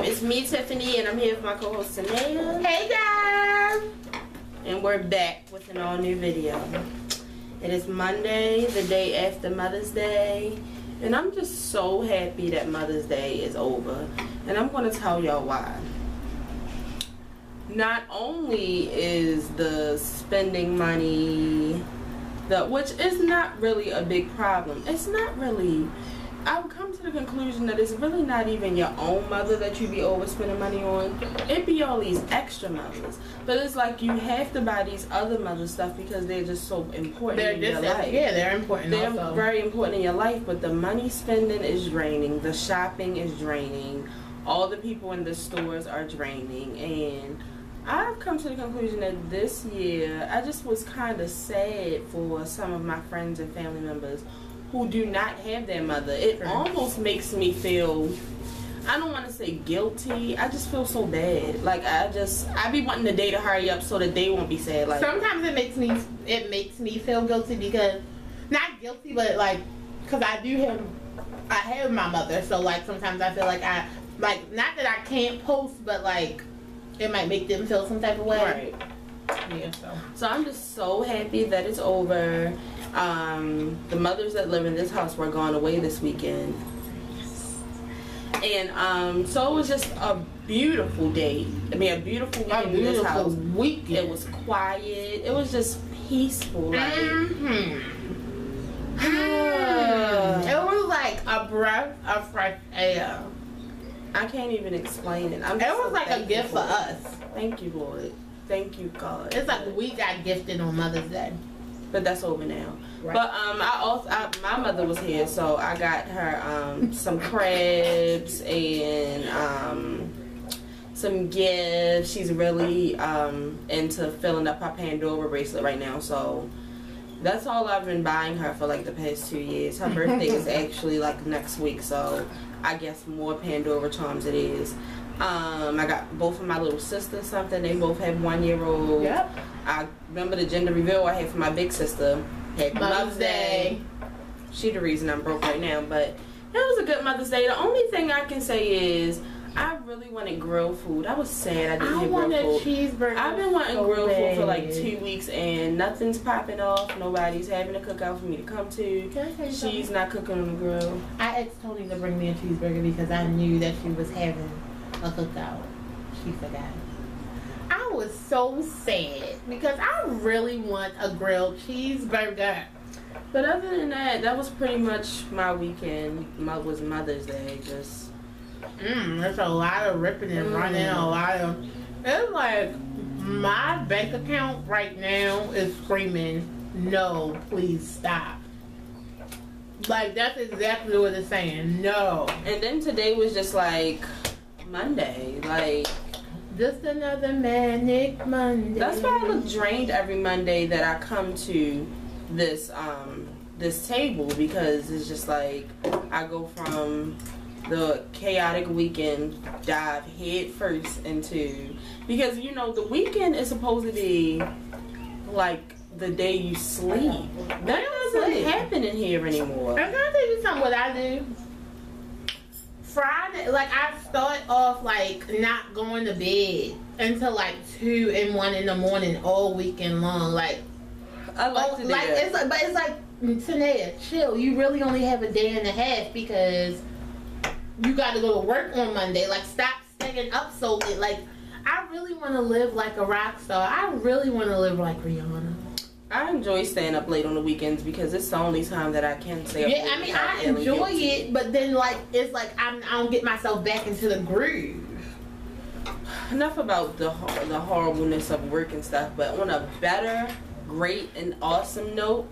YouTube. It's me, Tiffany, and I'm here with my co-host, Tanea. Hey, guys! And we're back with an all-new video. It is Monday, the day after Mother's Day. And I'm just so happy that Mother's Day is over. And I'm going to tell y'all why. Not only is the spending money, which is not really a big problem. It's not really... I've come to the conclusion that it's really not even your own mother that you be overspending money on. It be all these extra mothers. But it's like you have to buy these other mother stuff because they're just so important in your life. Yeah, they're important. They're also very important in your life, but the money spending is draining. The shopping is draining. All the people in the stores are draining. And I've come to the conclusion that this year, I just was kind of sad for some of my friends and family members who do not have their mother. It almost makes me feel, I don't want to say guilty, I just feel so bad. Like I be wanting the day to hurry up so that they won't be sad. Like sometimes it makes me feel guilty because, not guilty, but like, because I have my mother, so like sometimes I feel like not that I can't post, but like it might make them feel some type of way. Right. Yeah, so I'm just so happy that it's over. The mothers that live in this house were gone away this weekend, and so it was just a beautiful day. I mean, a beautiful weekend in this house. It was quiet. It was just peaceful. Like, it was like a breath of fresh air. I can't even explain it. It was like a gift for us. Thank you, Lord. Thank you, God. It's like we got gifted on Mother's Day. But that's over now. Right. But my mother was here, so I got her some crabs and some gifts. She's really into filling up her Pandora bracelet right now, so that's all I've been buying her for like the past 2 years. Her birthday is actually like next week, so I guess more Pandora charms it is. I got both of my little sisters something. They both have 1-year-old. Yep. I remember the gender reveal I had for my big sister. Happy Mother's Day. She the reason I'm broke right now, but it was a good Mother's Day. The only thing I can say is I really wanted grilled food. I was sad I didn't get grilled food. Cheeseburger. I've been wanting grilled food for like 2 weeks and nothing's popping off. Nobody's having a cookout for me to come to. She's not cooking on the grill. I asked Tony to bring me a cheeseburger because I knew that she was having a cookout. She forgot. I was so sad because I really want a grilled cheeseburger. But other than that, that was pretty much my weekend. Was Mother's Day. Just there's a lot of ripping and running. It's like my bank account right now is screaming, "No, please stop." Like that's exactly what it's saying. No. And then today was just like Monday, like just another manic Monday. That's why I look drained every Monday that I come to this this table, because it's just like I go from the chaotic weekend dive head first into, because you know the weekend is supposed to be like the day you sleep. That doesn't happen in here anymore. I'm gonna tell you something. What I do Friday, like I start off like not going to bed until like 2 and 1 in the morning all weekend long. Like I like to do that. It's like Tanea, chill. You really only have a day and a half because you got to go to work on Monday. Like stop staying up so late. Like I really want to live like a rock star. I really want to live like Rihanna. I enjoy staying up late on the weekends because it's the only time that I can stay up late. Yeah, I mean, I enjoy it, but then, like, it's like I don't get myself back into the groove. Enough about the horribleness of work and stuff, but on a better, great, and awesome note,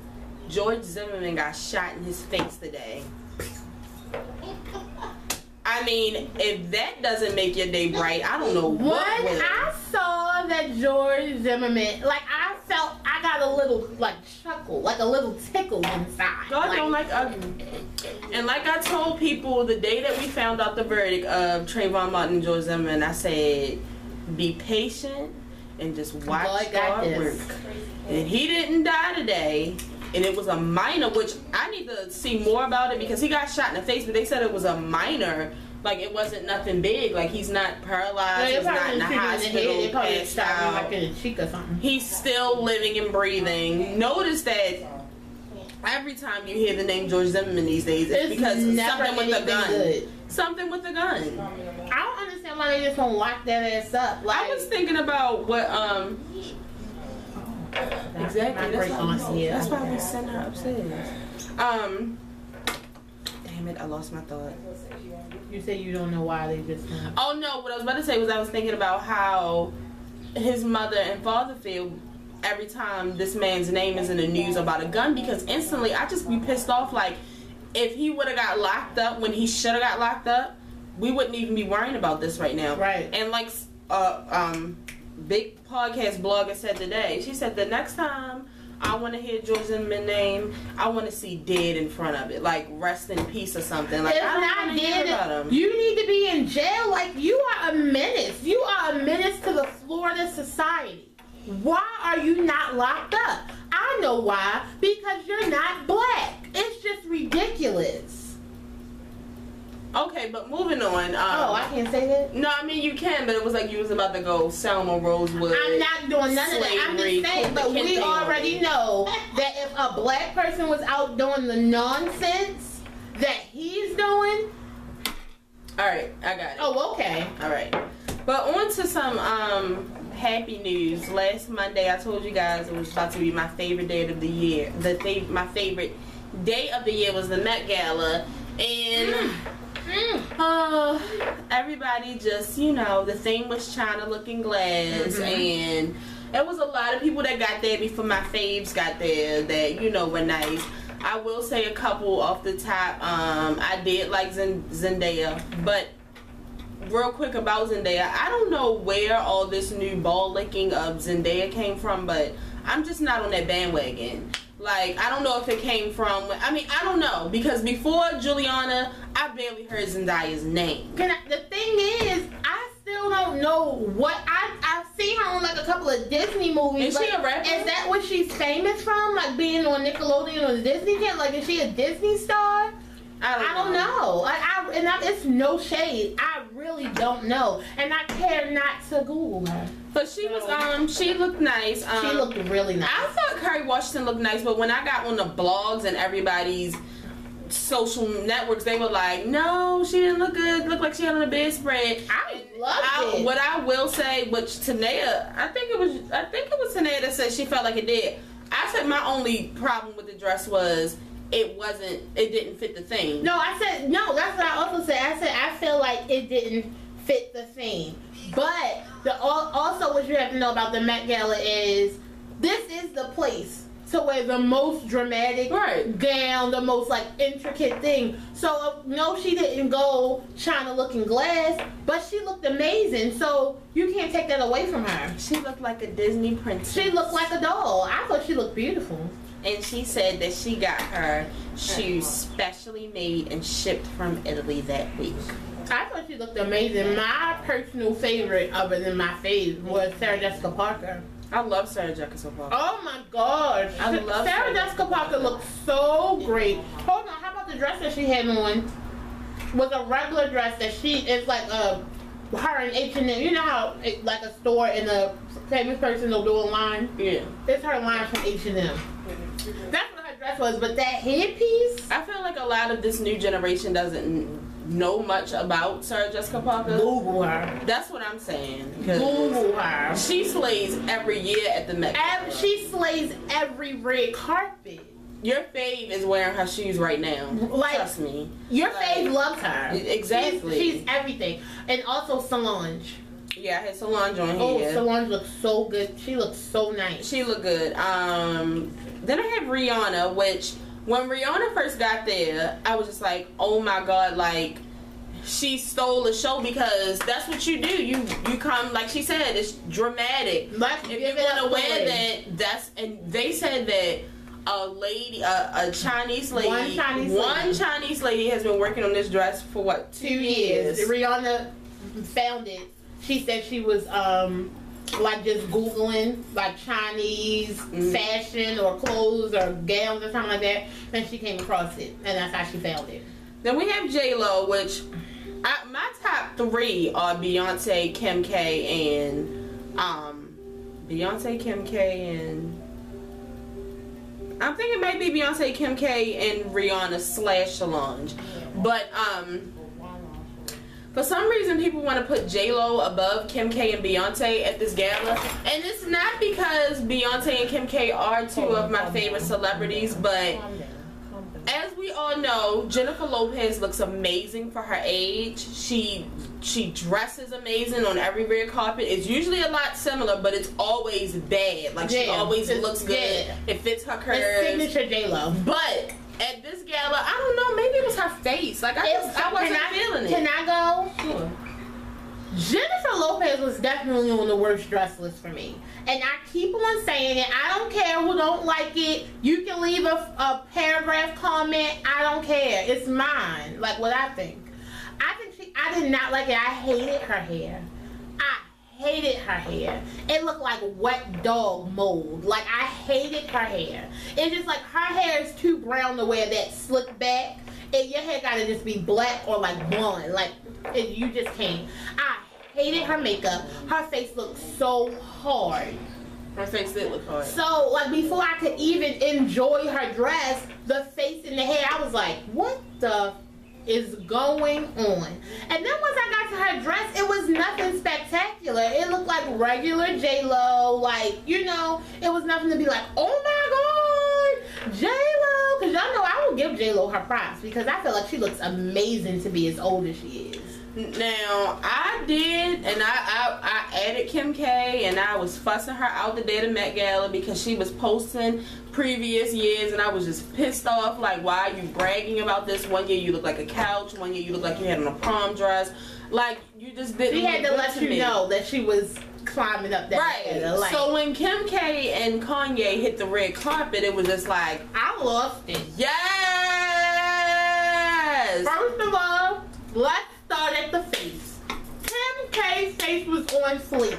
George Zimmerman got shot in his face today. I mean, if that doesn't make your day bright, I don't know what will. I saw that George Zimmerman, like, I got a little, like, chuckle, like a little tickle inside. God don't like ugly. And like I told people the day that we found out the verdict of Trayvon Martin and George Zimmerman, I said, be patient and just watch God work. And he didn't die today. And it was a minor, which I need to see more about it because he got shot in the face, but they said it was a minor Like, it wasn't nothing big. Like, he's not paralyzed. Yeah, he's not in the hospital. They probably passed shot him out. like in the cheek or something. He's still living and breathing. Notice that every time you hear the name George Zimmerman these days, it's because something with a gun. Good. Something with a gun. I don't understand why they just don't lock that ass up. Like, I was thinking about what exactly. That's why we sent her upstairs. Damn it! I lost my thought. You say you don't know why they just. Oh no! What I was about to say was I was thinking about how his mother and father feel every time this man's name is in the news about a gun, because instantly I just be pissed off. Like, if he would have got locked up when he should have got locked up, we wouldn't even be worrying about this right now. Right. And like big podcast blogger said today, she said the next time I want to hear George Zimmerman's name, I want to see dead in front of it, like rest in peace or something. Like, I don't want to hear about him. You need to be in jail. Like, you are a menace. You are a menace to the Florida society. Why are you not locked up? I know why. Because you're not black. It's just ridiculous. Okay, but moving on. I can't say that? No, I mean, you can, but it was like you was about to go Selma Rosewood. I'm not doing none of that. I'm just saying, but we already know that if a black person was out doing the nonsense that he's doing. Alright, I got it. Oh, okay. Alright. But on to some happy news. Last Monday, I told you guys it was about to be my favorite day of the year. My favorite day of the year was the Met Gala. And everybody just, you know, the theme was China Looking Glass, and there was a lot of people that got there before my faves got there that, you know, were nice. I will say a couple off the top. I did like Zendaya, but real quick about Zendaya, I don't know where all this new ball licking of Zendaya came from, but I'm just not on that bandwagon. Like, I don't know if it came from, I mean, I don't know, because before Juliana, I barely heard Zendaya's name. The thing is, I still don't know what, I've seen her on like a couple of Disney movies. Is she a rapper? Is that what she's famous from? Like being on Nickelodeon or the Disney Channel? Like, is she a Disney star? I don't know. It's no shade. I really don't know, and I care not to Google her. But she was she looked nice. She looked really nice. I thought Kerry Washington looked nice, but when I got on the blogs and everybody's social networks, they were like, "No, she didn't look good. Looked like she had on a bedspread." I loved it. What I will say, which Tanea, I think it was Tanea that said she felt like it did. I said my only problem with the dress was it didn't fit the theme. No, I said, no, that's what I also said. I said, I feel like it didn't fit the theme. But also what you have to know about the Met Gala is this is the place to wear the most dramatic gown, the most like intricate thing. So no, she didn't go China Looking Glass, but she looked amazing. So you can't take that away from her. She looked like a Disney princess. She looked like a doll. I thought she looked beautiful. And she said that she got her shoes specially made and shipped from Italy that week. I thought she looked amazing. My personal favorite, other than my fave, was Sarah Jessica Parker. I love Sarah Jessica Parker. Oh my gosh. I love Sarah Jessica Parker looked so great. Hold on, how about the dress that she had on? Was a regular dress that it's like her and H&M. You know how like a store and a famous person will do a line? Yeah. It's her line from H&M. That's what her dress was, but that headpiece? I feel like a lot of this new generation doesn't know much about Sarah Jessica Parker. Google her. That's what I'm saying. Google her. She slays every year at the Met. She slays every red carpet. Your fave is wearing her shoes right now. Like, trust me. Your fave loves her. Exactly. She's everything. And also Solange. Yeah, I had Solange on here. Oh, Solange looks so good. She looks so nice. She looked good. Then I have Rihanna, which when Rihanna first got there, I was just like, oh my god, like she stole the show, because that's what you do. You come, like she said, it's dramatic. If you're gonna wear that, and they said that a Chinese lady, one Chinese lady has been working on this dress for what, 2 years. Rihanna found it. She said she was like just Googling like Chinese fashion or clothes or gowns or something like that, and she came across it, and that's how she found it. Then we have J-Lo, which My top 3 are Beyonce, Kim K, and Beyonce, Kim K, and I'm thinking maybe Beyonce, Kim K, and Rihanna / Solange. But for some reason people want to put J-Lo above Kim K and Beyonce at this gala, and it's not because Beyonce and Kim K are 2 of my favorite celebrities, but as we all know, Jennifer Lopez looks amazing for her age. She dresses amazing on every red carpet. It's usually a lot similar, but it's always bad. Like, she always looks good. Yeah. It fits her curves. It's signature J-Lo. But at this gala, I don't know, maybe it was her face. Like, I wasn't feeling it. Can I go? Sure. Jennifer Lopez was definitely on the worst dress list for me. And I keep on saying it. I don't care who don't like it. You can leave a paragraph comment. I don't care. It's mine. Like, what I think. I did not like it. I hated her hair. I hated her hair. It looked like wet dog mold. Like, I hated her hair. It's just like, her hair is too brown to wear that slick back. And your hair gotta just be black or like blonde. Like, you just can't. I hated her makeup. Her face looked so hard. Her face did look hard. So, like, before I could even enjoy her dress, the face and the hair, I was like, what the is going on? And then once I got to her dress, it was nothing spectacular. It looked like regular J-Lo. Like, you know, it was nothing to be like, oh my God, J-Lo. Because y'all know I will give J-Lo her props because I feel like she looks amazing to be as old as she is. Now, I did, and I added Kim K, and I was fussing her out the day of the Met Gala because she was posting previous years, and I was just pissed off. Like, why are you bragging about this? One year you look like a couch, one year you look like you had on a prom dress. Like, you just didn't. She had to let you know that she was climbing up that ladder. Right. So when Kim K and Kanye hit the red carpet, it was just like, I lost it. Yes. First of all, let's start at the face. Kim K's face was on fleek.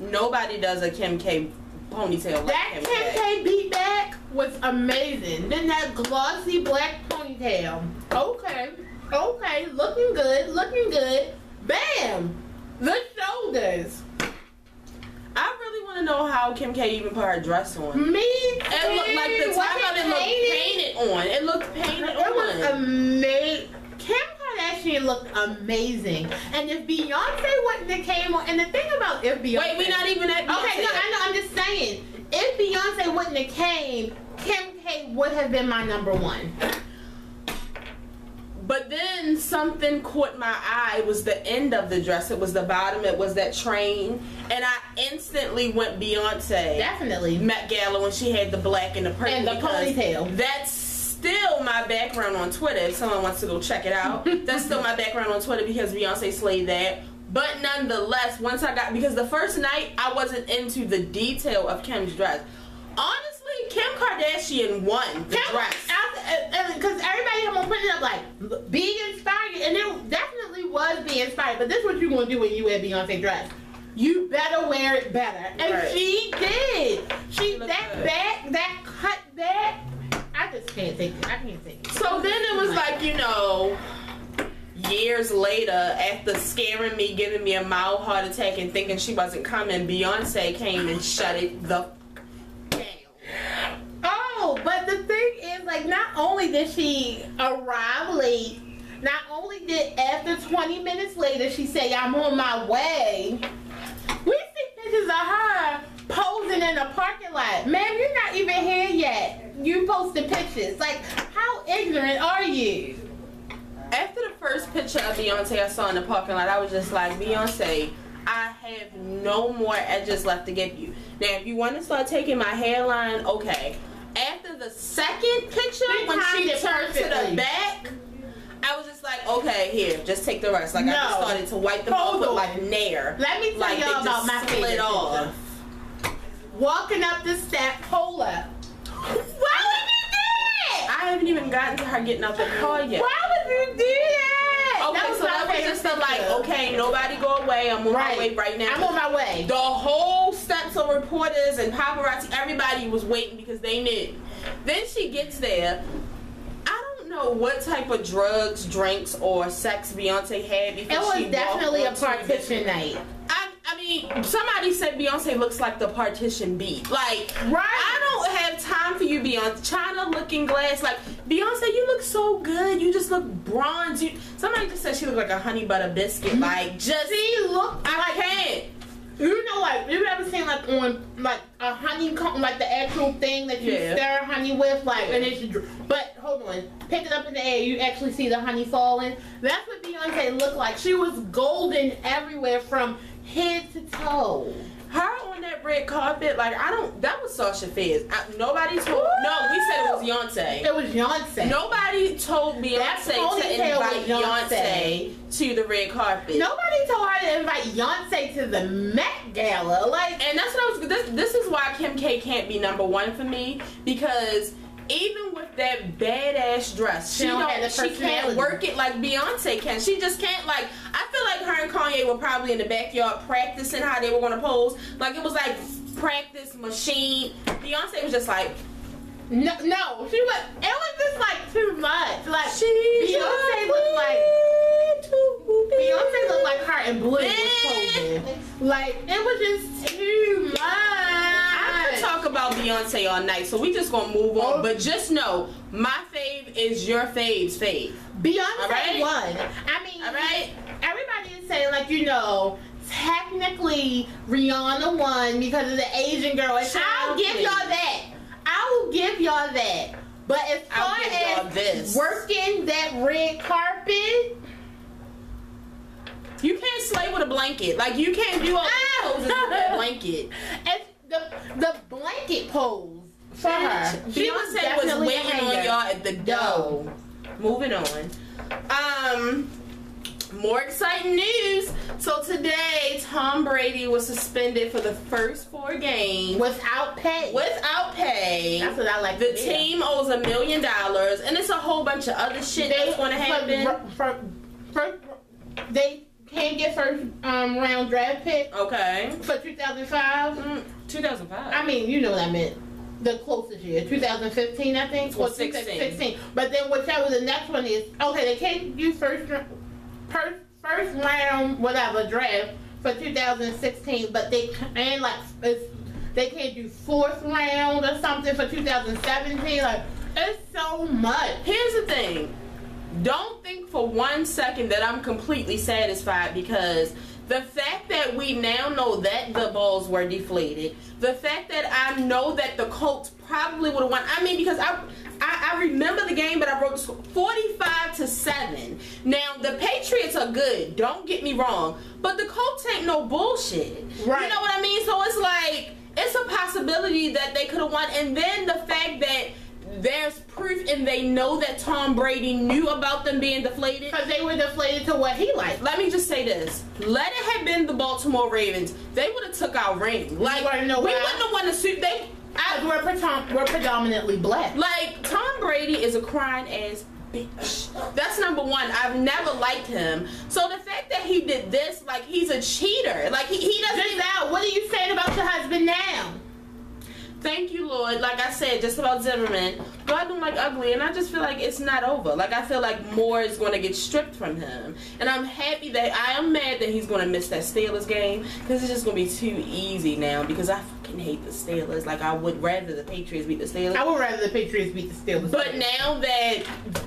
Nobody does a Kim K ponytail like that Kim K beat back was amazing. Then that glossy black ponytail. Okay, looking good. Bam! The shoulders. I really want to know how Kim K even put her dress on. Me too. It looked like the top of it looked painted on. It looked painted on. It was amazing. Kim Kardashian looked amazing. And if Beyonce wouldn't have came on, and the thing about if Beyonce... Wait, we're not even at Beyonce. Okay, no, I know, I'm just saying. If Beyonce wouldn't have came, Kim K would have been my #1. But then something caught my eye. It was the end of the dress. It was the bottom. It was that train. And I instantly went Beyonce. Definitely. Met Gala when she had the black and the purple. And the ponytail. That's still my background on Twitter. If someone wants to go check it out. That's still my background on Twitter because Beyonce slayed that. But nonetheless, once I got... Because the first night, I wasn't into the detail of Kim's dress. Honestly, Kim Kardashian won the dress. Because everybody come on putting it up like, be inspired. And it definitely was be inspired. But this is what you're going to do when you wear Beyonce dress. You better wear it better. And right. She did. That cut back, I just can't take it. I can't take it. So then it was like, you know... Years later, after scaring me, giving me a mild heart attack and thinking she wasn't coming, Beyonce came and shut it the down. Oh, but the thing is, like, not only did she arrive late, not only did after 20 minutes later she say, I'm on my way, we see pictures of her posing in a parking lot. Ma'am, you're not even here yet. You posted pictures. Like, how ignorant are you? After the first picture of Beyonce I saw in the parking lot, I was just like, Beyonce, I have no more edges left to give you. Now, if you want to start taking my hairline, okay. After the second picture, when she turned to the back, I was just like, okay, here, just take the rest. Like, I just started to wipe them off with, like, Nair. Let me tell y'all about my favorite picture. Walking up the step, hold up. Why would you do that? I haven't even gotten to her getting out the car yet. Why would you do that? Okay, so that was just like, okay, nobody go away. I'm on my way right now. I'm on my way. The whole steps of reporters and paparazzi, everybody was waiting because they knew. Then she gets there. I don't know what type of drugs, drinks, or sex Beyonce had before she It was definitely a walked onto partition night. I mean, somebody said Beyonce looks like the partition beat. Like, right. I don't have time for you, Beyonce. China looking glass. Like, Beyonce, you look so good. You just look bronze. Somebody just said she looked like a honey butter biscuit. Like, just. She looked I can't. You know, like, you ever seen, like, on, like, a honeycomb, like, the actual thing that you stir honey with, like, and it's, but, hold on, pick it up in the air, you actually see the honey falling. That's what Beyonce looked like. She was golden everywhere from head to toe. Her on that red carpet, like, that was Sasha Fierce. Nobody told, no, we said it was Beyonce. It was Beyonce. Nobody told Beyonce to invite Beyonce to the red carpet. Nobody told her to invite Beyonce to the Met Gala. Like, and that's what I was, this is why Kim K can't be #1 for me, because even with that badass dress, she can't work it like Beyonce can. She just can't, like, I feel like her and Kanye were probably in the backyard practicing how they were going to pose. Like, it was like practice machine. Beyonce was just like, no, it was just like too much. Like, Beyonce looked like her and Blue was posing. Like, it was just too much. I could talk about Beyonce all night, so we just gonna move on. But just know, my fave is your fave's fave. Beyonce won. I mean, everybody is saying, like, you know, technically Rihanna won because of the Asian girl. And I'll give y'all that. I will give y'all that. But as far as working that red carpet, you can't slay with a blanket. Like, you can't do all these poses with that blanket. It's the blanket pose for her. Beyonce was waiting on y'all at the door. Moving on. More exciting news. So today, Tom Brady was suspended for the first 4 games. Without pay. Without pay. That's what I like. The team owes $1 million, and it's a whole bunch of other shit that's going to happen. They can't get first round draft pick. Okay. For 2005. 2005. I mean, you know what I meant. The closest year, 2015, I think, or 16. But then whichever the next one is, okay, they can't use first round whatever draft for 2016, but they can't do 4th round or something for 2017. Like, it's so much. Here's the thing. Don't think for 1 second that I'm completely satisfied, because the fact that we now know that the balls were deflated, the fact that I know that the Colts probably would have won. I mean, because I remember the game, but I wrote the score 45-7. Now, the Patriots are good, don't get me wrong, but the Colts ain't no bullshit. Right. You know what I mean? So it's like, it's a possibility that they could have won. And then the fact that there's proof and they know that Tom Brady knew about them being deflated. Because they were deflated to what he liked. Let me just say this. Let it have been the Baltimore Ravens, they would have took our ring. Like, we wouldn't have won the Super Bowl. We're predominantly black. Like, Tom Brady is a crying ass bitch. That's #1. I've never liked him. So the fact that he did this, like, he's a cheater. Like, he doesn't. Just now, what are you saying about your husband now? Thank you, Lord. Like I said, just about Zimmerman, God don't like ugly, and I just feel like it's not over. Like, I feel like more is going to get stripped from him, and I'm happy that I am mad that he's going to miss that Steelers game, because it's just going to be too easy now, because I fucking hate the Steelers. Like, I would rather the Patriots beat the Steelers. I would rather the Patriots beat the Steelers. But now that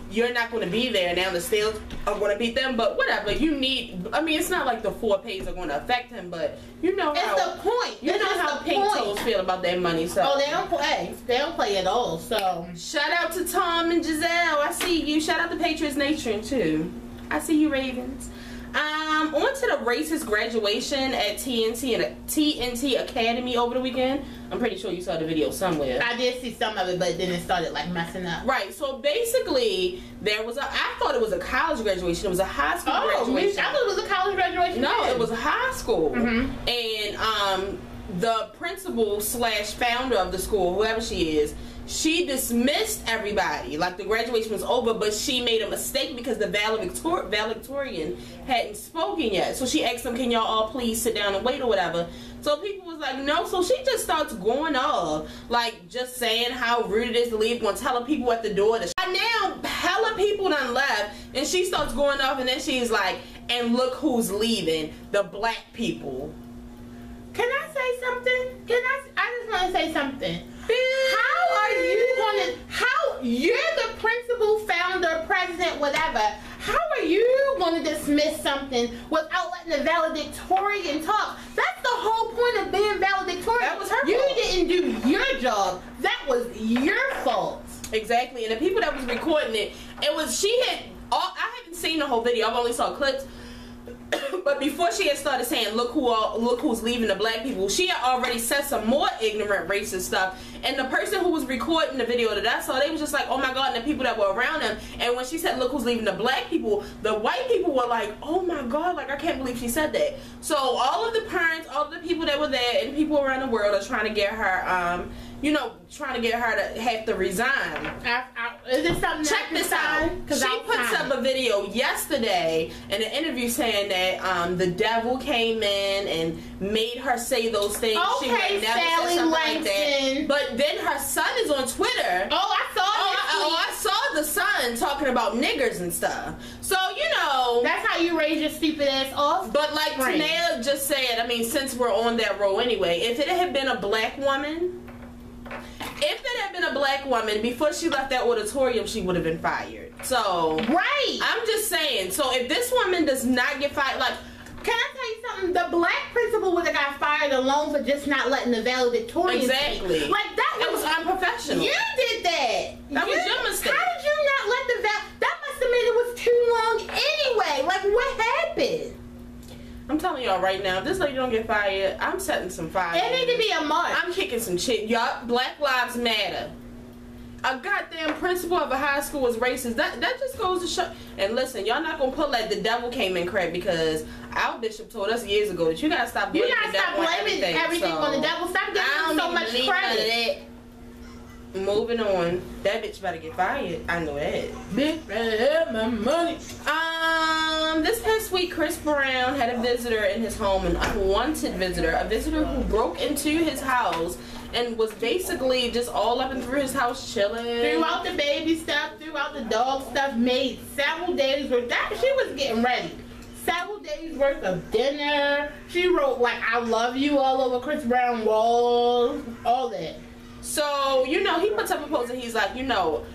you're not going to be there, now the Steelers are going to beat them, but whatever. You need, I mean, it's not like the 4 pays are going to affect him, but you know how. It's the point. You know how Pink Toes feel about that money, so. Oh, they don't play. They don't play at all, so. Shout out to Tom and Giselle. I see you. Shout out to Patriots Nation, too. I see you, Ravens. On to the racist graduation at TNT Academy over the weekend. I'm pretty sure you saw the video somewhere. I did see some of it, but then it started, like, messing up. Right, so basically, I thought it was a college graduation. It was a high school graduation. I thought it was a college graduation. No, it was a high school. And, the principal / founder of the school, whoever she is, she dismissed everybody. Like, the graduation was over, but she made a mistake because the valedictorian hadn't spoken yet. So she asked them, can y'all all please sit down and wait or whatever. So people was like, no. So she just starts going off, like, just saying how rude it is to leave, going to tell people at the door. I now hella people done left, and she starts going off, and then she's like, and look who's leaving, the black people. Can I say something? I just want to say something. How are you going to, you're the principal, founder, president, whatever. How are you going to dismiss something without letting the valedictorian talk? That's the whole point of being valedictorian. That was her fault. You didn't do your job. That was your fault. Exactly, and the people that was recording it, I haven't seen the whole video, I've only saw clips. But before she had started saying, look who's leaving the black people, she had already said some more ignorant racist stuff. And the person who was recording the video that I saw, they was just like, oh my God, and the people that were around them. And when she said, look who's leaving the black people, the white people were like, oh my God, like I can't believe she said that. So all of the parents, all of the people that were there, and people around the world are trying to get her, trying to get her to have to resign. Is this something? Check this out. She puts up a video yesterday in an interview saying that the devil came in and made her say those things. Okay, she would never Sally say something Langston. like that. But then her son is on Twitter. Oh, I saw I saw the son talking about niggers and stuff. So, that's how you raise your stupid ass off. But like Tanea just said, I mean, since we're on that roll anyway, if it had been a black woman, before she left that auditorium, she would have been fired. So, right. I'm just saying. So, if this woman does not get fired, like, can I tell you something? The black principal would have got fired alone for just not letting the valedictorian exactly speak. Like that was unprofessional. You did that. That was your mistake. How did you not let the that must have meant it was too long anyway. Like what happened? I'm telling y'all right now, if this lady don't get fired, I'm setting some fire. It need to be a march. I'm kicking some shit. Y'all, Black Lives Matter. A goddamn principal of a high school was racist. That just goes to show. And listen, y'all not gonna put like the devil came in crap, because our bishop told us years ago that you gotta stop blaming the devil on everything. On the devil. Stop giving him so much credit. Moving on. That bitch better get fired. I know that. Bitch better have my money. This past week, Chris Brown had a visitor in his home, an unwanted visitor, a visitor who broke into his house and was basically just all up and through his house chilling. Threw out the baby stuff, threw out the dog stuff, made several days worth. She was getting ready. Several days worth of dinner. She wrote like "I love you" all over Chris Brown walls, all that. So, he puts up a post and he's like, I know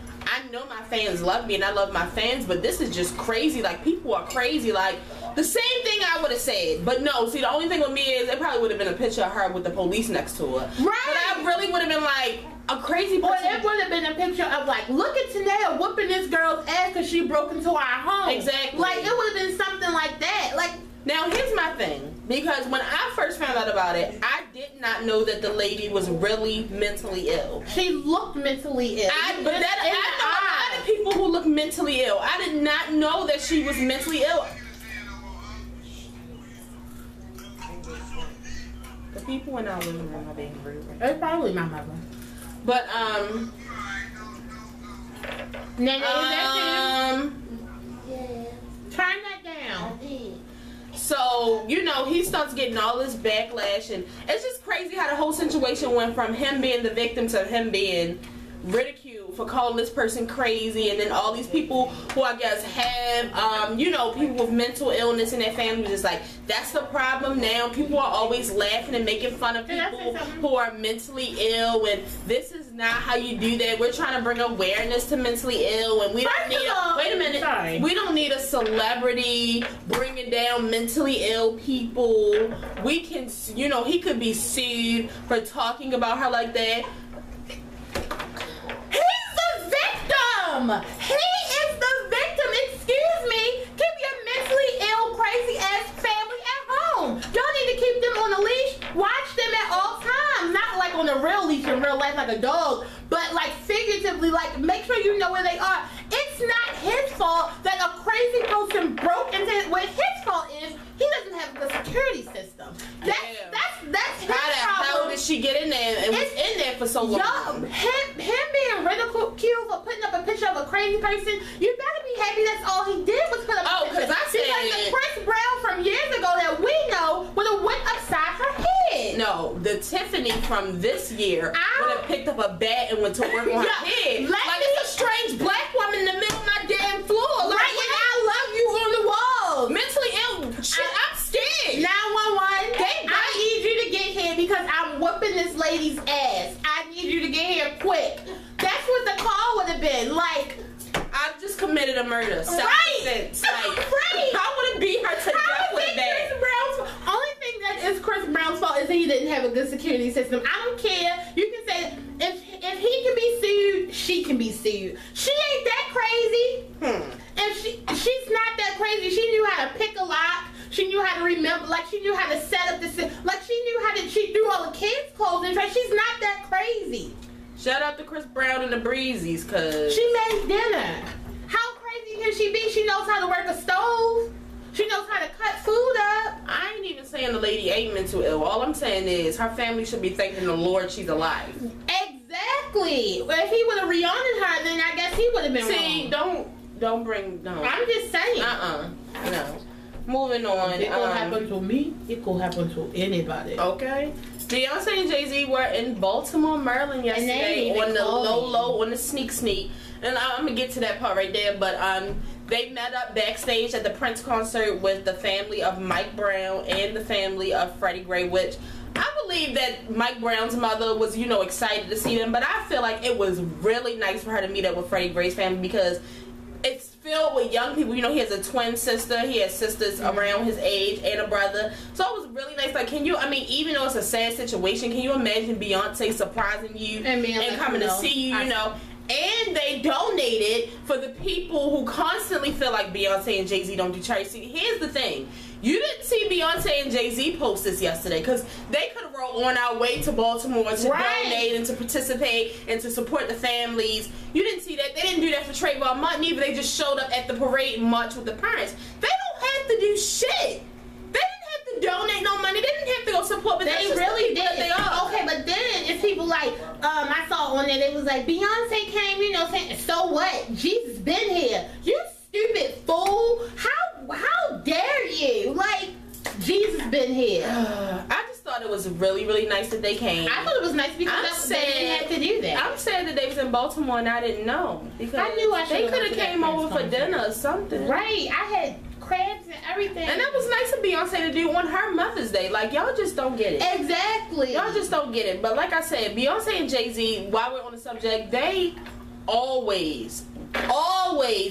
my fans love me and I love my fans, but this is just crazy. Like, people are crazy. Like, the same thing I would have said. But no, see, the only thing with me is it probably would have been a picture of her with the police next to her. Right. But I really would have been like, a crazy person. Or it would have been a picture of like, look at Tanea whooping this girl's ass because she broke into our home. Exactly. Like, it would have been something like that. Like, now, here's my thing. Because when I first found out about it, I did not know that the lady was really mentally ill. She looked mentally ill. I know a lot of people who look mentally ill. I did not know that she was mentally ill. The people in our living room are being rude. It's probably my mother. But, turn that down. So, he starts getting all this backlash, and it's just crazy how the whole situation went from him being the victim to him being ridiculed for calling this person crazy, and then all these people who I guess have, people with mental illness in their family just like, that's the problem now. People are always laughing and making fun of people who are mentally ill, and this is not how you do that. We're trying to bring awareness to mentally ill, and we don't need we don't need a celebrity bringing down mentally ill people. We can, he could be sued for talking about her like that. He is the victim. Excuse me. Keep your mentally ill, crazy ass family at home. Y'all need to keep them on a leash. Watch them at all times. Not like on a real leash in real life like a dog, but like figuratively, like make sure you know where they are. It's not his fault that a crazy person broke into his. What his fault is, he doesn't have the security system. That's his problem. How did she get in there and was in there for so long? Him being ridiculed for putting up a picture of a crazy person, you better be happy that's all he did was put up a picture. Because the Chris Brown from years ago that we know would have went upside her head. No, the Tiffany from this year would have picked up a bat and went to work on her head. Like, it's a strange black woman in the middle of my damn this lady's ass. I need you to get here quick. That's what the call would have been. Like, I've just committed a murder. Self-defense. Like, right. I wouldn't beat her to death with that. Chris Brown's only thing that is Chris Brown's fault is that he didn't have a good security system. I don't care. You can say if he can be sued, she can be sued. She ain't that crazy. If she's not that crazy, she knew how to pick a lock. She knew how to remember, like she knew how to set up the, like she knew how to, she threw all the kids' clothes in trash. She's not that crazy. Shout out to Chris Brown and the Breezies, cause she made dinner. How crazy can she be? She knows how to work a stove. She knows how to cut food up. I ain't even saying the lady ain't mental ill. All I'm saying is her family should be thanking the Lord she's alive. Exactly. Well, if he would have re-honored her, then I guess he would have been wrong. See, don't bring, no. I'm just saying. No. Moving on. It could happen to me. It could happen to anybody. Okay. Beyonce and Jay-Z were in Baltimore, Maryland yesterday on the low, on the sneak. And I'm going to get to that part right there. But they met up backstage at the Prince concert with the family of Mike Brown and the family of Freddie Gray, which I believe that Mike Brown's mother was, excited to see them. But I feel like it was really nice for her to meet up with Freddie Gray's family because it's filled with young people. He has a twin sister. He has sisters around his age and a brother. So it was really nice. Like, even though it's a sad situation, can you imagine Beyonce surprising you and coming to see you, And they donated for the people who constantly feel like Beyonce and Jay-Z don't do charity. See, here's the thing. You didn't see Beyonce and Jay-Z post this yesterday because they could have wrote on our way to Baltimore to donate and to participate and to support the families. You didn't see that. They didn't do that for Trayvon Martin either. They just showed up at the parade and marched with the parents. They don't have to do shit. They didn't have to donate no money. They didn't have to go support, but they really did. Okay, but then it's people like I saw on there. They was like Beyonce came, saying, so what? Jesus been here. You stupid fool! How dare you? Like, Jesus been here. I just thought it was really, really nice that they came. I thought it was nice because they didn't have to do that. I'm sad that they was in Baltimore and I didn't know because I knew they could have came over for dinner or something. Right, I had crabs and everything. And that was nice of Beyonce to do on her Mother's Day. Like, y'all just don't get it. Exactly. Y'all just don't get it. But like I said, Beyonce and Jay-Z, while we're on the subject, they always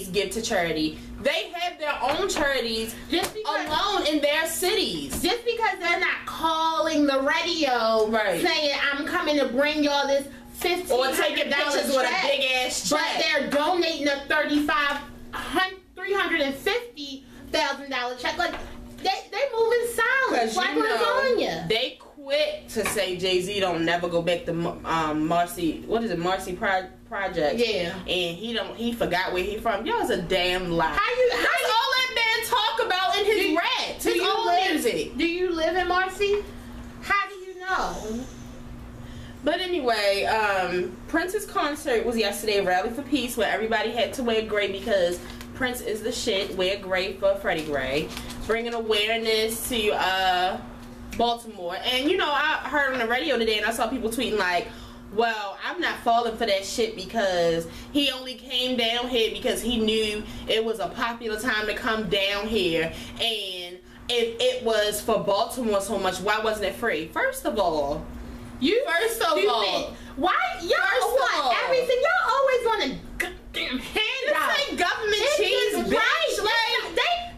give to charity. They have their own charities alone in their cities. Just because they're not calling the radio saying, I'm coming to bring y'all this $1,500 or taking pictures with a big ass check. But they're donating a $350,000 check. Like, they move in silence like lasagna. They quit to say Jay-Z don't never go back to Marcy Project. Yeah. And he forgot where he from. Y'all's a damn lie. That's all that man talk about in his raps. His old music. Do you live in Marcy? How do you know? But anyway, Prince's concert was yesterday, Rally for Peace, where everybody had to wear gray because Prince is the shit. Wear gray for Freddie Gray. Bringing awareness to Baltimore. And I heard on the radio today and I saw people tweeting like, well, I'm not falling for that shit because he only came down here because he knew it was a popular time to come down here. And if it was for Baltimore so much, why wasn't it free? First of all, why y'all want everything? Y'all always want a goddamn handout. This ain't government cheese, bitch. Right.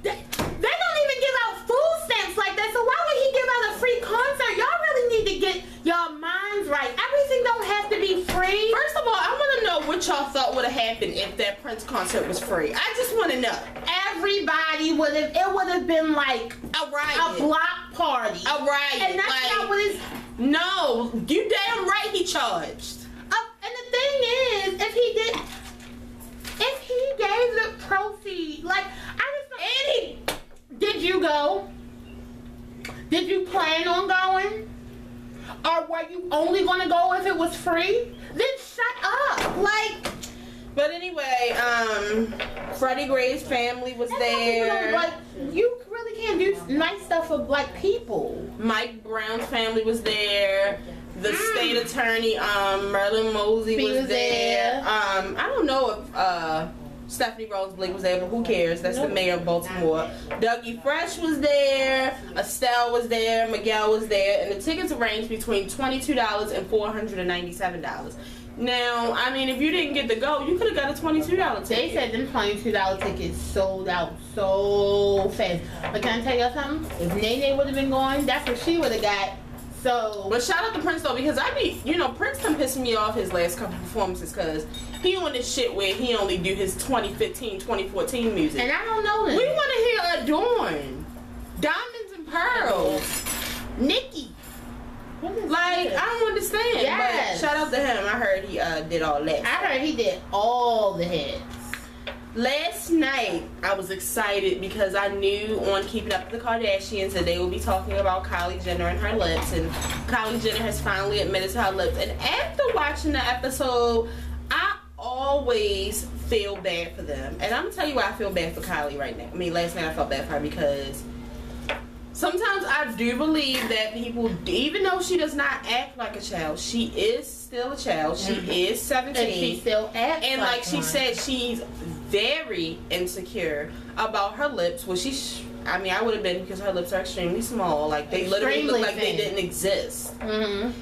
They don't even give out food stamps like that. So why would he give out a free concert? Y'all really need to get y'all minds right. Everything don't have to be free. First of all, I want to know what y'all thought would have happened if that Prince concert was free. I just want to know. Everybody would have. It would have been like a riot, a block party, a riot, and that's not what it's. No, you damn right he charged. And the thing is, if he gave the proceeds, like did you go? Did you plan on going? Or were you only gonna go if it was free? Then shut up. Like. But anyway, Freddie Gray's family was there. Like, you really can't do nice stuff for black people. Mike Brown's family was there. The state attorney, Merlin Mosey was there. I don't know if Stephanie Rose Blake was there, but who cares? That's the mayor of Baltimore. Dougie Fresh was there. Estelle was there. Miguel was there. And the tickets ranged between $22 and $497. Now, I mean, if you didn't get to go, you could have got a $22 ticket. They said them $22 tickets sold out so fast. But can I tell you something? If Nene would have been going, that's what she would have got. So, but shout out to Prince though, because Prince done pissed me off his last couple performances because he on this shit where he only do his 2015, 2014 music. And I don't know this. We want to hear Adorn, Diamonds and Pearls, Nikki. Like, I don't understand. Yes. But shout out to him. I heard he did all that. I heard he did all the hits. Last night, I was excited because I knew on Keeping Up with the Kardashians that they would be talking about Kylie Jenner and her lips, and Kylie Jenner has finally admitted to her lips. And after watching the episode, I always feel bad for them. And I'm going to tell you why I feel bad for Kylie right now. I mean, last night I felt bad for her because sometimes I do believe that people, even though she does not act like a child, she is still a child. She is 17. And she still acts and like she said, she's very insecure about her lips. Well, I mean, I would have been because her lips are extremely small. Like, they literally look like they didn't exist. And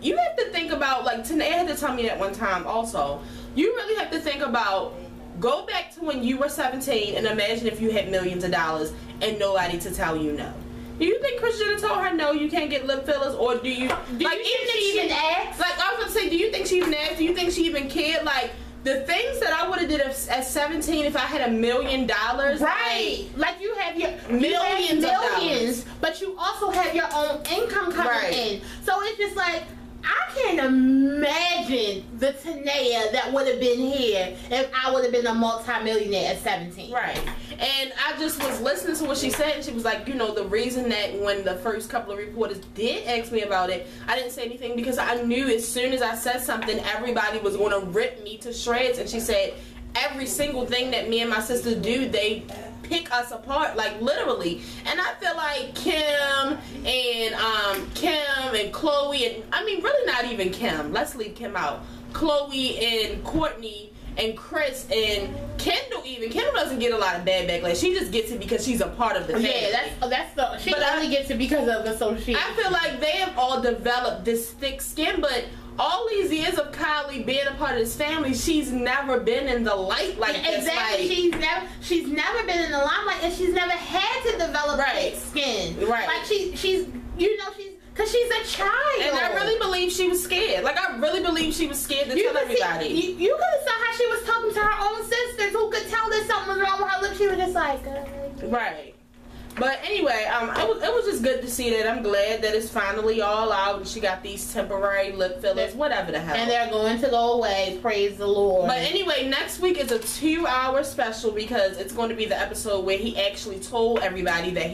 you have to think about, like, Tanae had to tell me that one time also. You really have to think about, go back to when you were 17 and imagine if you had millions of dollars and nobody to tell you no. Do you think Kris Jenner told her no, you can't get lip fillers? Or do you like, even if she even asked? Like, I was going to say, do you think she even asked? Do you think she even cared? Like, the things that I would have did at 17 if I had $1 million. Right. Like you have your millions of dollars. But you also have your own income coming in. So it's just like, I can't imagine the Tanea that would have been here if I would have been a multi-millionaire at 17. Right. And I just was listening to what she said, and she was like, you know, the reason that when the first couple of reporters did ask me about it, I didn't say anything because I knew as soon as I said something, everybody was going to rip me to shreds. And she said, every single thing that me and my sister do, they pick us apart, like literally. And I feel like Kim and Chloe, and I mean really not even Kim, let's leave Kim out, Chloe and Courtney and Chris and Kendall. Even Kendall doesn't get a lot of bad backlash. She just gets it because she's a part of the family. Yeah, she only gets it because of association. I feel like they have all developed this thick skin, but all these years of Kylie being a part of this family, she's never been in the light like this. Exactly. Like, she's never been in the limelight, and she's never had to develop thick skin. Right. Like she's because she's a child. And I really believe she was scared. Like, I really believe she was scared to tell everybody. You could have saw how she was talking to her own sisters who could tell that something was wrong with her lips. She was just like, right. But anyway, it was just good to see that. I'm glad that it's finally all out and she got these temporary lip fillers, whatever the hell. And they're going to go away, praise the Lord. But anyway, next week is a 2-hour special because it's going to be the episode where he actually told everybody that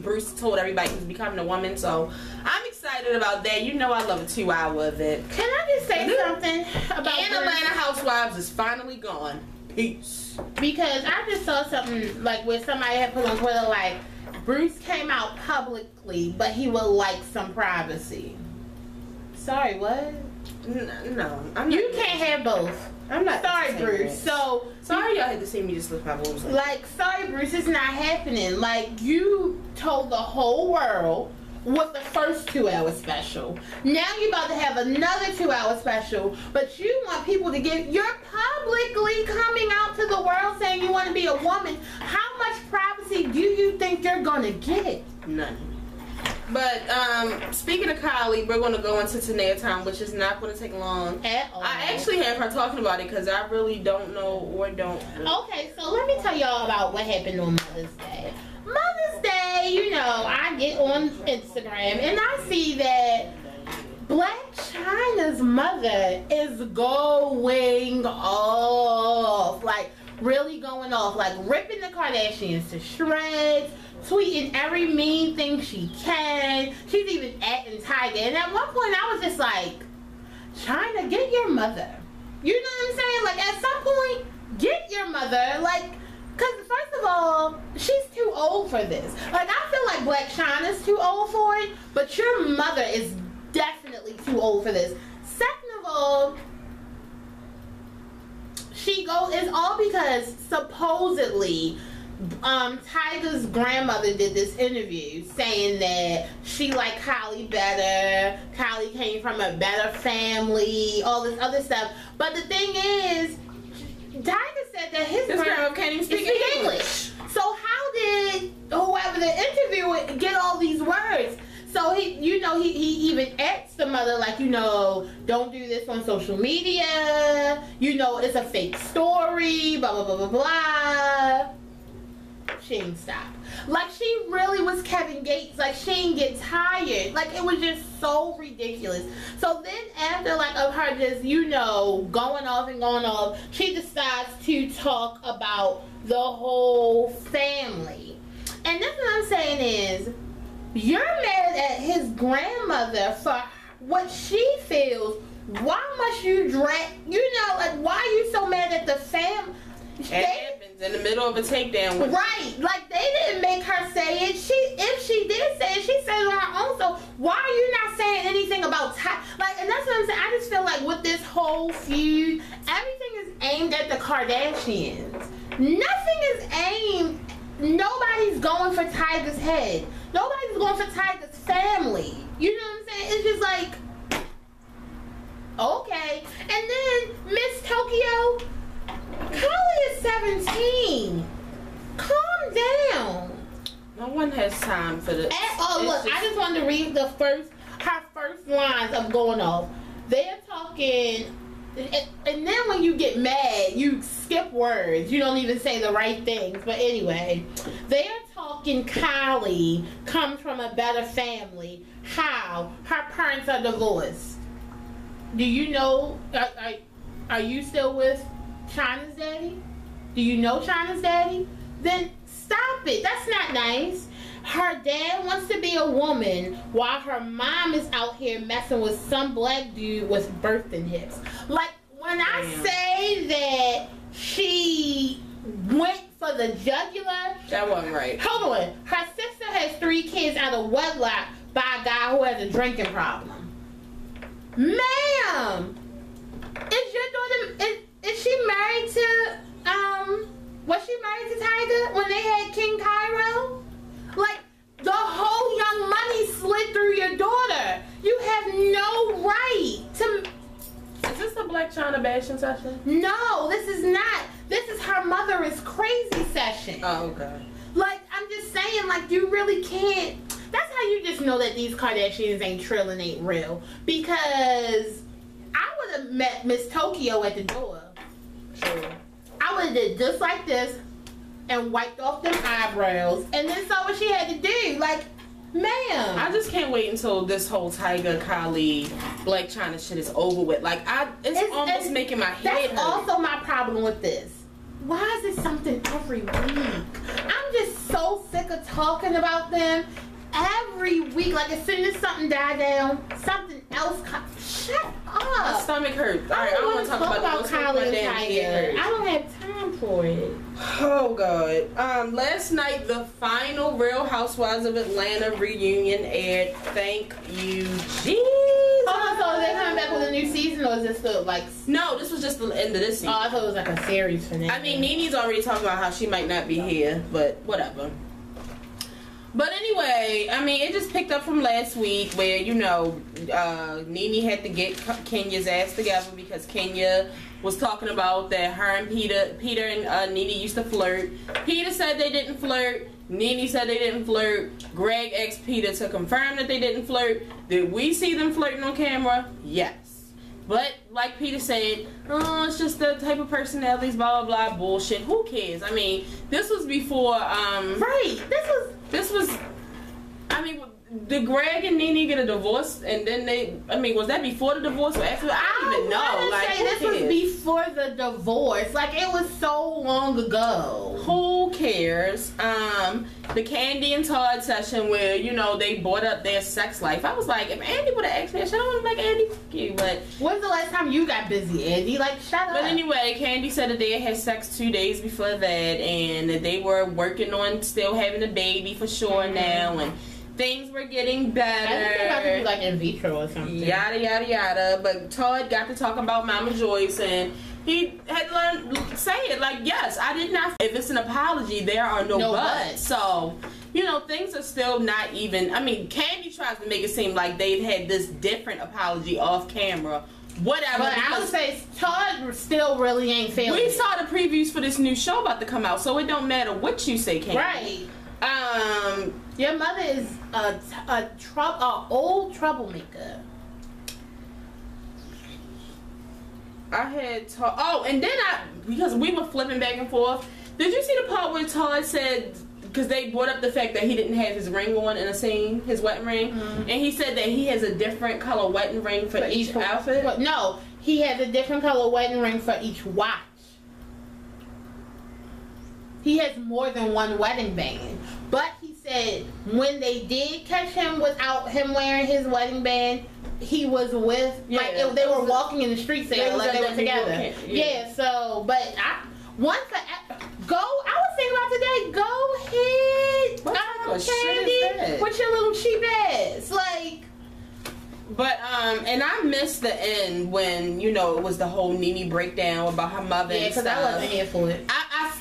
Bruce told everybody he was becoming a woman. So I'm excited about that. You know I love a 2-hour event. Can I just say something about And Atlanta Housewives is finally gone. Peace. Because I just saw something like where somebody had put on Twitter like, Bruce came out publicly, but he would like some privacy. Sorry, what? No, I'm not. You can't have both. I'm not. Sorry, Bruce. So sorry y'all had to see me just lift my boobs. Like, sorry, Bruce, it's not happening. Like, you told the whole world with the first 2-hour special. Now you're about to have another 2-hour special, but you want people to you're publicly coming out to the world saying you want to be a woman. How much privacy do you think you're gonna get? None. But speaking of Kylie, we're going to go into Tanea time, which is not going to take long at all. I actually have her talking about it because I really don't know or don't. Okay, so let me tell y'all about what happened on Mother's Day. Mother's Day, you know, I get on Instagram and I see that Blacc Chyna's mother is going off. Like, really going off. Like, ripping the Kardashians to shreds, tweeting every mean thing she can. She's even acting tiger. And at one point I was just like, Chyna, get your mother. You know what I'm saying? Like, at some point, get your mother. Like, because first of all, she's too old for this. Like, I feel like Blacc Chyna's too old for it, but your mother is definitely too old for this. Second of all, it's all because supposedly Tyga's grandmother did this interview saying that she liked Kylie better, Kylie came from a better family, all this other stuff. But the thing is, Tyga said that his grandma can't even speak English. So how did whoever the interviewer get all these words? So he even asked the mother, like, don't do this on social media. It's a fake story, blah, blah, blah, blah, blah. She didn't stop. Like, she really was Kevin Gates. Like, she didn't get tired. Like, it was just so ridiculous. So then after, like, of her just, going off, she decides to talk about the whole family. And that's what I'm saying is, you're mad at his grandmother for what she feels. Why must you drag, why are you so mad at the family? It happens in the middle of a takedown. Right. Like, they didn't make her say it. If she did say it, she said it on her own. So why are you not saying anything about and that's what I'm saying. I just feel like with this whole feud, everything is aimed at the Kardashians. Nothing is aimed. Nobody's going for Tyga's head. Nobody's going for Tyga's family. You know what I'm saying? It's just like, okay. And then Miss Tokyo, Kylie is 17. Calm down. No one has time for this. Look, I just wanted to read her first lines of going off. They're talking, and then when you get mad, you skip words. You don't even say the right things. But anyway, they're talking Kylie comes from a better family. How? Her parents are divorced. Do you know, are you still with Chyna's daddy? Do you know Chyna's daddy? Then stop it. That's not nice. Her dad wants to be a woman while her mom is out here messing with some black dude with birthing hips. Like, when I say that she went for the jugular, that wasn't right. Hold on. Her sister has 3 kids out of wedlock by a guy who has a drinking problem. Ma'am, is your daughter, is she married to, was she married to Tyga when they had King Cairo? Like, the whole Young Money slid through your daughter. You have no right to... Is this the Blacc Chyna bashing session? No, this is not. This is her mother is crazy session. Oh, okay. Like, I'm just saying, like, you really can't... That's how you just know that these Kardashians ain't trill and ain't real. Because I would have met Miss Tokyo at the door. Sure. I would have did just like this and wiped off them eyebrows and then saw what she had to do. Like, ma'am. I just can't wait until this whole Tyga, Kylie, Blacc Chyna shit is over with. Like, it's almost making my head hurt. That's also my problem with this. Why is it something every week? I'm just so sick of talking about them every week. Like, as soon as something died down, something else comes. Shut up. My stomach hurts. All right, I don't want to talk about Kylie and Tyga. I don't have time for it. Oh, God. Last night, the final Real Housewives of Atlanta reunion aired. Thank you, Jesus. Hold on, so are they coming back with a new season, or is this still, like... No, this was just the end of this season. Oh, I thought it was like a series finale. I mean, Nene's already talking about how she might not be here, but whatever. But anyway, I mean, it just picked up from last week where, Nene had to get Kenya's ass together because Kenya was talking about that her and Peter and Nene used to flirt. Peter said they didn't flirt. Nene said they didn't flirt. Greg asked Peter to confirm that they didn't flirt. Did we see them flirting on camera? Yes. But like Peter said, it's just the type of personalities, blah blah blah, bullshit. Who cares? I mean, this was before. Right. This was. I mean, did Greg and Nene get a divorce? And then was that before the divorce or after? I don't even know. Like, this was before the divorce. Like, it was so long ago. Who cares? The Candy and Todd session where, they brought up their sex life. I was like, if Andy would have asked me, I should have been like, Andy, fuck you. But when's the last time you got busy, Andy? Like, shut up. But anyway, Candy said that they had sex 2 days before that, and that they were working on still having a baby for sure now, and things were getting better. I think they're about to be like in vitro or something. Yada, yada, yada. But Todd got to talk about Mama Joyce, and he had learned say it like, yes, I did not. If it's an apology, there are no buts. So, you know, things are still not even. I mean, Candy tries to make it seem like they've had this different apology off camera. Whatever. But I would say Todd still really ain't feeling. We saw the previews for this new show about to come out, so it don't matter what you say, Candy. Right. Your mother is a old troublemaker. I had Todd. Oh, and then because we were flipping back and forth. Did you see the part where Todd said, because they brought up the fact that he didn't have his ring on in a scene, his wedding ring, and he said that he has a different color wedding ring for each outfit? No, he has a different color wedding ring for each watch. He has more than one wedding band. But he said when they did catch him without him wearing his wedding band, he was with, they were walking in the street saying like they were together. So, but I was thinking about today, go ahead, Candy, with your little cheap ass. Like, but and I missed the end when, you know, it was the whole Nene breakdown about her mother and stuff. Yeah, because I wasn't here for it.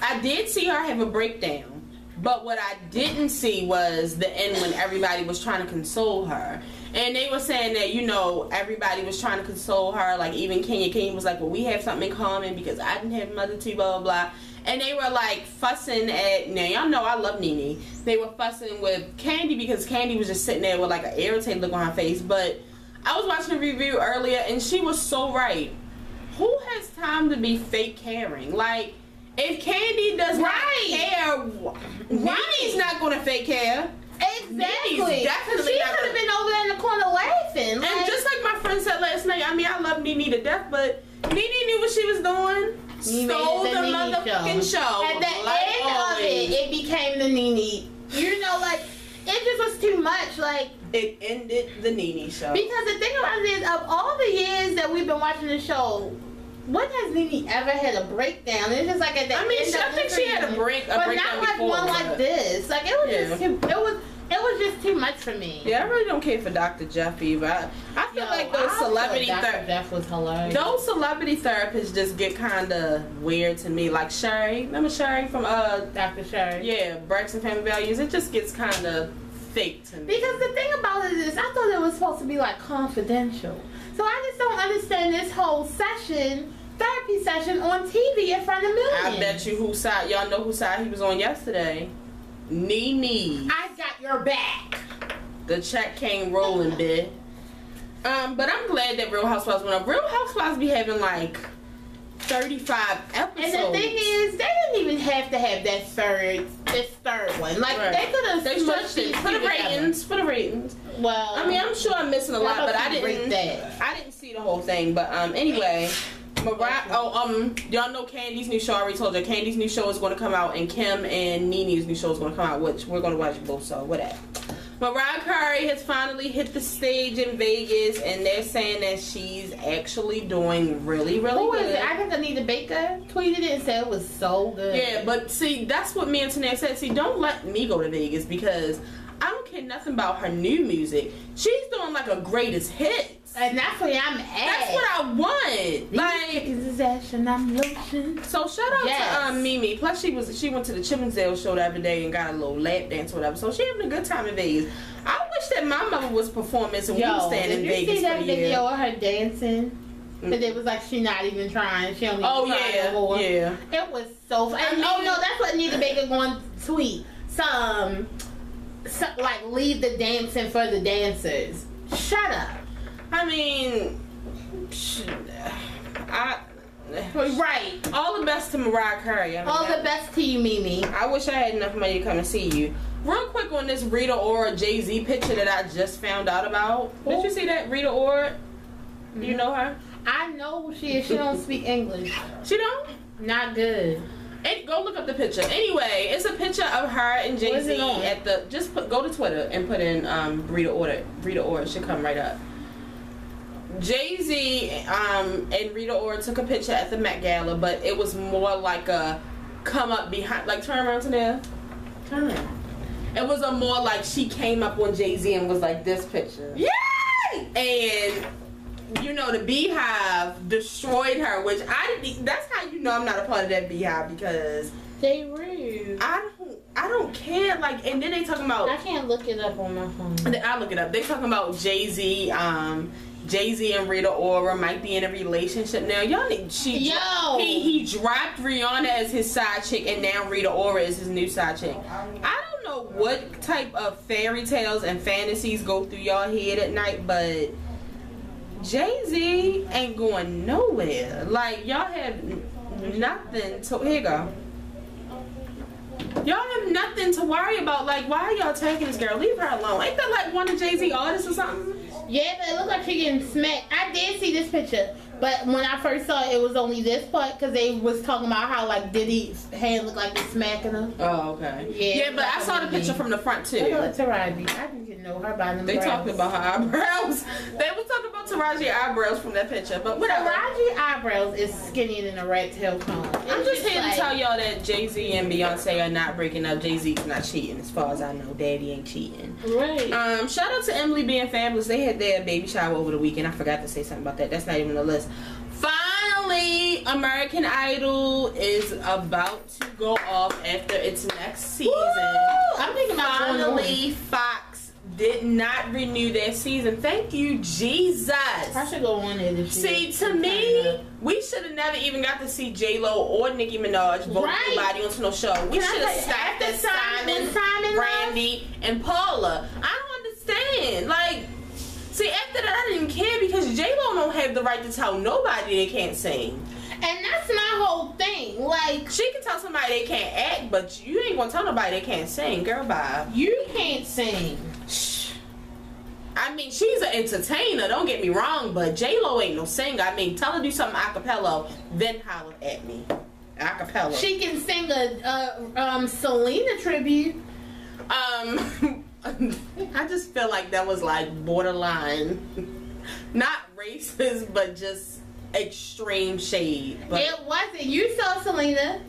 I did see her have a breakdown, but what I didn't see was the end when everybody was trying to console her. And they were saying that, you know, everybody was trying to console her, like even Kenya was like, well, we have something in common because I didn't have a mother too, blah, blah, blah. And they were like fussing at, now y'all know I love Nene. They were fussing with Candy because Candy was just sitting there with like an irritated look on her face. But I was watching a review earlier and she was so right. Who has time to be fake caring? Like, if Candy does not care, Nene's not going to fake care. Exactly. Definitely she could have been over there in the corner laughing. Like, and just like my friend said last night, I mean, I love Nene to death, but Nene knew what she was doing. Stole the motherfucking show. At the end of it became the Nene. You know, like, it just was too much. Like, it ended the Nene show. Because the thing about it is, of all the years that we've been watching the show, when has Nene ever had a breakdown? It's just like at the end. I think she had a breakdown, but not like before, one like this. Like, it was just too. It was just too much for me. Yeah, I really don't care for Dr. Jeff either. I feel like those celebrity Dr. Jeff was hilarious. Those celebrity therapists just get kind of weird to me. Like Sherry, remember Sherry from Dr. Sherry? Yeah, Bracks and Family Values. It just gets kind of fake to me. Because the thing about it is, I thought it was supposed to be like confidential. So I just don't understand this whole therapy session on TV in front of millions. I bet you y'all know whose side he was on yesterday. Nene. I got your back. The check came rolling, bitch. But I'm glad that Real Housewives went up. Real Housewives be having like 35 episodes. And the thing is, they didn't even have to have this third one. Like, they could have stretched it for the ratings. Well, I mean, I'm sure I'm missing a lot, but I didn't see the whole thing. But anyway, y'all know Candy's new show. I already told you Candy's new show is going to come out, and Kim and Nene's new show is going to come out, which we're going to watch both. So whatever. Mariah Carey has finally hit the stage in Vegas, and they're saying that she's actually doing really, really good. Who is it? I think Anita Baker tweeted it and said it was so good. Yeah, but see, that's what me and Tanae said. See, don't let me go to Vegas because I don't care nothing about her new music. She's doing like a greatest hits. And that's where I'm at. That's what I want. Like, I'm lotion. So shout out to Mimi. Plus she went to the Chippensdale show the other day and got a little lap dance or whatever. So she having a good time in Vegas. I wish that my mother was performing and we were standing in Vegas. Did you see that for video of her dancing? Because it was like she not even trying. She don't even try no more. Yeah. It was so fun. And no, that's what Anita Baker going to tweet. Some like leave the dancing for the dancers. Shut up. I mean, right. All the best to Mariah Carey. I mean, all the best to you, Mimi. I wish I had enough money to come and see you. Real quick on this Rita Ora Jay-Z picture that I just found out about. Did you see that Rita Ora? Do you know her? I know who she is. She don't speak English. She don't? Not good. And go look up the picture. Anyway, it's a picture of her and Jay-Z at the. Go to Twitter and put in Rita Ora. Rita Ora should come right up. Jay-Z and Rita Ora took a picture at the Met Gala, but it was more like a come up behind, like turn around to there. Turn around. It was a more like she came up on Jay-Z and was like this picture. Yay! And you know, the Beehive destroyed her, which that's how you know I'm not a part of that Beehive, because they rude. I don't care. Like, and then they talking about, I can't look it up on my phone. I look it up. They talking about Jay-Z and Rita Ora might be in a relationship now. Y'all need he dropped Rihanna as his side chick, and now Rita Ora is his new side chick. I don't know what type of fairy tales and fantasies go through y'all head at night, but Jay-Z ain't going nowhere. Like, y'all have nothing to, here you go. Y'all have nothing to worry about. Like, why are y'all taking this girl? Leave her alone. Ain't that like one of Jay-Z artists or something? Yeah, but it looked like she getting smacked. I did see this picture, but when I first saw it, it was only this part, because they was talking about how, like, Diddy's hand looked like he's smacking her. Oh, okay. Yeah, but I saw the picture from the front, too. I didn't know her by them. They talked about her eyebrows. They was talking about Taraji eyebrows from that picture, but whatever. Taraji eyebrows is skinnier than a rat tail comb. I'm just here to tell y'all that Jay-Z and Beyonce are not breaking up. Jay-Z's not cheating, as far as I know. Daddy ain't cheating. Right. Shout out to Emily being fabulous. They had their baby shower over the weekend. I forgot to say something about that. That's not even on the list. Finally, American Idol is about to go off after its next season. Woo! I'm thinking about finally, Fox did not renew their season. Thank you, Jesus. I should go on there this year. See, to me, we should have never even got to see J-Lo or Nicki Minaj vote anybody onto no show. We should have stopped at Simon, Brandy, and Paula. I don't understand. Like, see, after that, I didn't care, because J-Lo don't have the right to tell nobody they can't sing. And that's my whole thing. Like, she can tell somebody they can't act, but you ain't gonna tell nobody they can't sing. Girl, bye. You can't sing. I mean, she's an entertainer, don't get me wrong, but J-Lo ain't no singer. I mean, tell her to do something acapella, then holler at me. Acapella. She can sing a Selena tribute. I just feel like that was like borderline, not racist, but just extreme shade. But it wasn't. You saw Selena.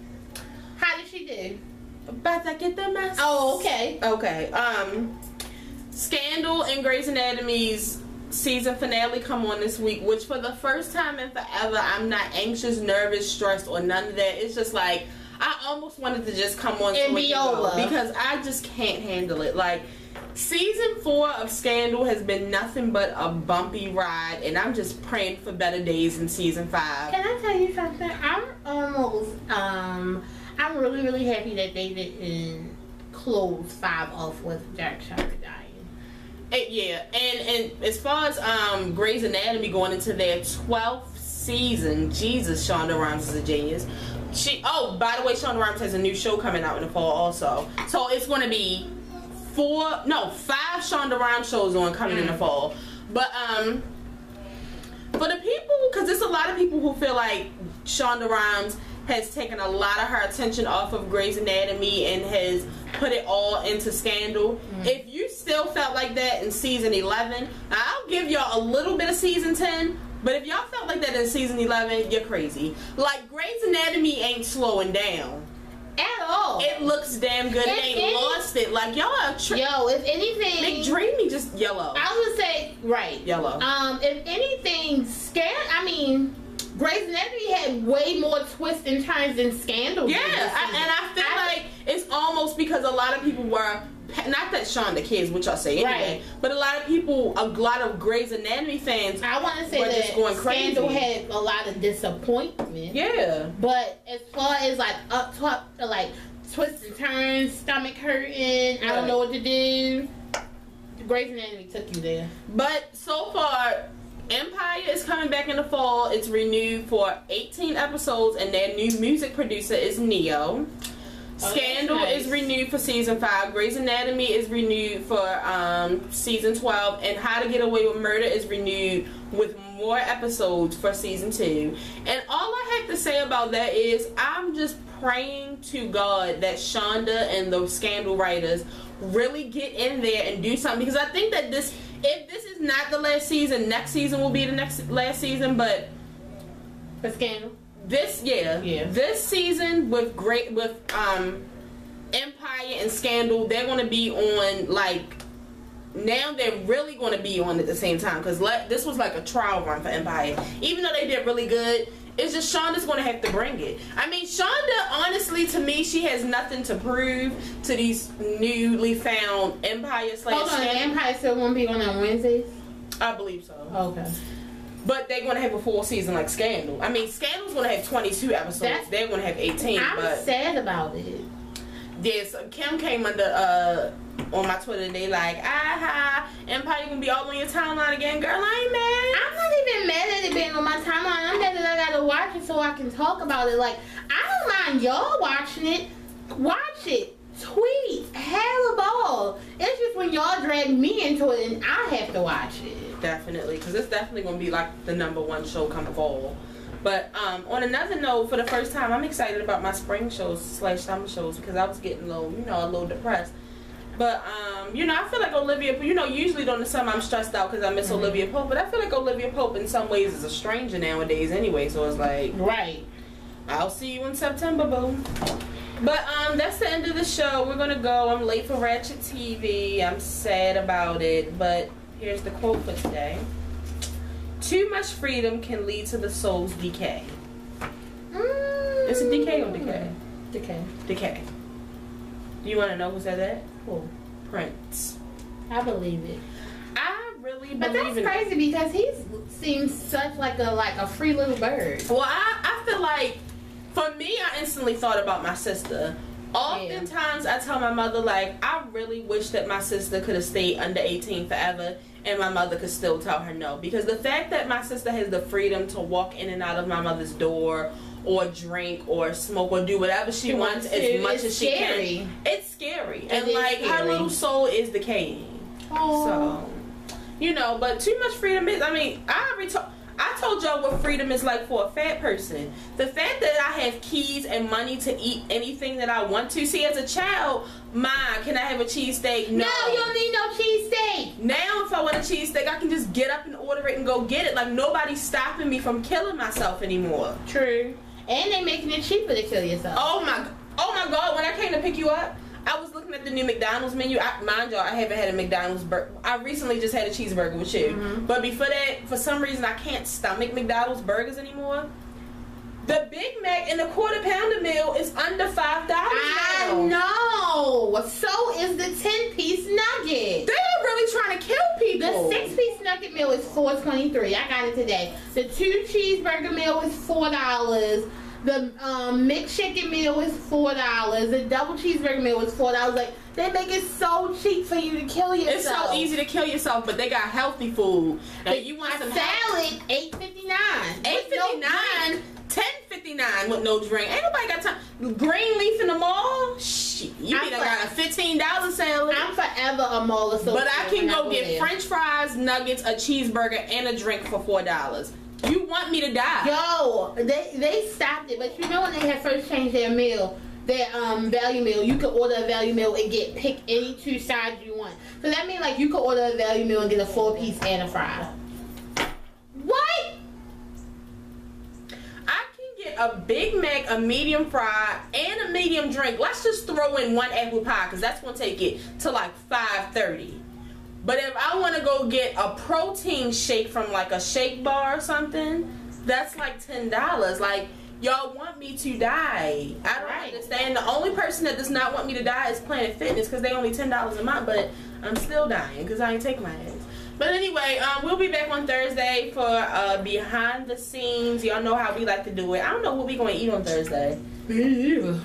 How did she do? About to get the mess. Oh, okay. Okay. Scandal and Grey's Anatomy's season finale come on this week, which for the first time in forever, I'm not anxious, nervous, stressed, or none of that. It's just like, I almost wanted to just come on and be over, because I just can't handle it. Like, season 4 of Scandal has been nothing but a bumpy ride, and I'm just praying for better days in season 5. Can I tell you something? I'm really, really happy that they didn't close 5 off with Jack Shire dying. Yeah, and as far as Grey's Anatomy going into their 12th season, Jesus, Shonda Rhimes is a genius. By the way, Shonda Rhimes has a new show coming out in the fall also. So it's going to be 5 Shonda Rhimes shows coming in the fall. But for the people, because there's a lot of people who feel like Shonda Rhimes has taken a lot of her attention off of Grey's Anatomy and has put it all into Scandal. If you still felt like that in season 11, I'll give y'all a little bit of season 10, but if y'all felt like that in season 11, you're crazy. Like, Grey's Anatomy ain't slowing down at all. It looks damn good. It ain't lost it. Like, y'all are yo, if anything, Big Dreamy just yellow. I would say yellow. If anything, Grey's Anatomy had way more twists and turns than Scandal. Yeah, and I feel like it's almost because a lot of people were, not that Shonda cares what y'all say anyway, but a lot of Grey's Anatomy fans, I want to say were that just going crazy. Scandal had a lot of disappointment. Yeah. But as far as like up top, like twists and turns, stomach hurting, I don't know what to do, Grey's Anatomy took you there. But so far, Empire is coming back in the fall. It's renewed for 18 episodes, and their new music producer is Neo. Scandal is renewed for season 5. Grey's Anatomy is renewed for season 12, and How to Get Away with Murder is renewed with more episodes for season 2. And all I have to say about that is I'm just praying to God that Shonda and the Scandal writers really get in there and do something, because I think that if this is not the last season, next season will be the last season. But for Scandal, this season with Empire and Scandal, they're gonna be on like now they're really going to be on at the same time, because this was like a trial run for Empire. Even though they did really good, it's just Shonda's going to have to bring it. I mean, Shonda, honestly, to me, she has nothing to prove to these newly found Empire / Hold on, Empire still won't be on Wednesdays? I believe so. Okay. But they're going to have a full season like Scandal. I mean, Scandal's going to have 22 episodes. They're going to have 18. I'm sad about it. Yes, Kim came under on my Twitter. They like, Empire gonna be all on your timeline again, girl. I ain't mad. I'm not even mad at it being on my timeline. I'm mad that I gotta watch it so I can talk about it. Like, I don't mind y'all watching it. Watch it. Tweet. Have a ball. It's just when y'all drag me into it and I have to watch it. Definitely, because it's definitely gonna be like the #1 show come fall. But on another note, for the first time, I'm excited about my spring shows / summer shows, because I was getting a little depressed. But I feel like Olivia, usually during the summer I'm stressed out because I miss Olivia Pope, but I feel like Olivia Pope in some ways is a stranger nowadays anyway. So it's like, right. I'll see you in September, boo. But that's the end of the show. We're gonna go. I'm late for Ratchet TV. I'm sad about it, but here's the quote for today. Too much freedom can lead to the soul's decay. It's a decay or decay? Decay. Decay. Do you want to know who said that? Who? Prince. I believe it. I really believe it. But that's crazy because he seems such like a free little bird. Well, I feel like, for me, I instantly thought about my sister. Oftentimes, I tell my mother, like, I really wish that my sister could have stayed under 18 forever, and my mother could still tell her no. Because the fact that my sister has the freedom to walk in and out of my mother's door, or drink, or smoke, or do whatever she wants as much as she can. It's scary. And, like, her little soul is decaying. So, but too much freedom is, I told y'all what freedom is like for a fat person. The fact that I have keys and money to eat anything that I want to. See, as a child, can I have a cheesesteak? No, you don't need no cheesesteak. Now, if I want a cheesesteak, I can just get up and order it and go get it. Like, nobody's stopping me from killing myself anymore. True. And they making it cheaper to kill yourself. Oh my God! When I came to pick you up, I was looking at the new McDonald's menu. Mind y'all, I haven't had a McDonald's burger. I recently just had a cheeseburger with you. But before that, for some reason, I can't stomach McDonald's burgers anymore. The Big Mac and the quarter pounder meal is under $5 I know. So is the 10-piece nugget. They're really trying to kill people. The 6-piece nugget meal is $4.23. I got it today. The 2 cheeseburger meal is $4. The McChicken meal is $4. The double cheeseburger meal is $4. Like, they make it so cheap for you to kill yourself. It's so easy to kill yourself, but they got healthy food. Now, you want some salad? $8.59. $8.59. $10.59 with no drink. Ain't nobody got time. Green leaf in the mall? Shit. You mean I got a $15 salad? I'm forever a mall associate. But I can go get French fries, nuggets, a cheeseburger, and a drink for $4. You want me to die? Yo, they stopped it. But you know when they had first changed their meal, their value meal, you could order a value meal and pick any 2 sides you want. So that means like you could order a value meal and get a 4-piece and a fry. What? A Big Mac, a medium fry, and a medium drink. Let's just throw in 1 apple pie, because that's going to take it to like $5.30. But if I want to go get a protein shake from like a shake bar or something, that's like $10. Like, y'all want me to die. I don't understand. The only person that does not want me to die is Planet Fitness, because they only $10 a month, but I'm still dying because I ain't take my ass. But anyway, we'll be back on Thursday for behind the scenes. Y'all know how we like to do it. I don't know what we going to eat on Thursday. Yeah.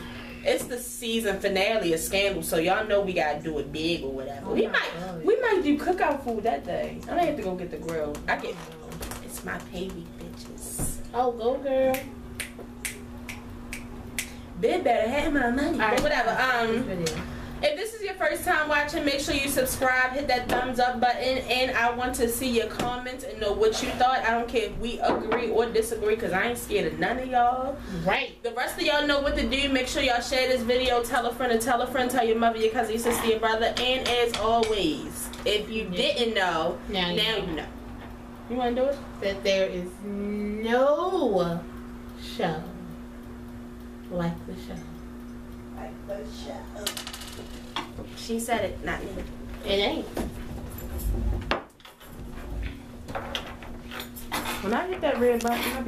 It's the season finale of Scandal, so y'all know we got to do it big or whatever. We might do cookout food that day. I might have to go get the grill. It's my baby, bitches. Oh, go girl. Bid better have my money. But whatever. If this is your first time watching, make sure you subscribe, hit that thumbs up button, and I want to see your comments and know what you thought. I don't care if we agree or disagree, because I ain't scared of none of y'all. Right. The rest of y'all know what to do. Make sure y'all share this video, tell a friend, tell your mother, your cousin, your sister, your brother, and as always, if you didn't know, now you know. You want to do it? That there is no show like the show. Like the show. She said it, not me. It ain't. When I hit that red button, I be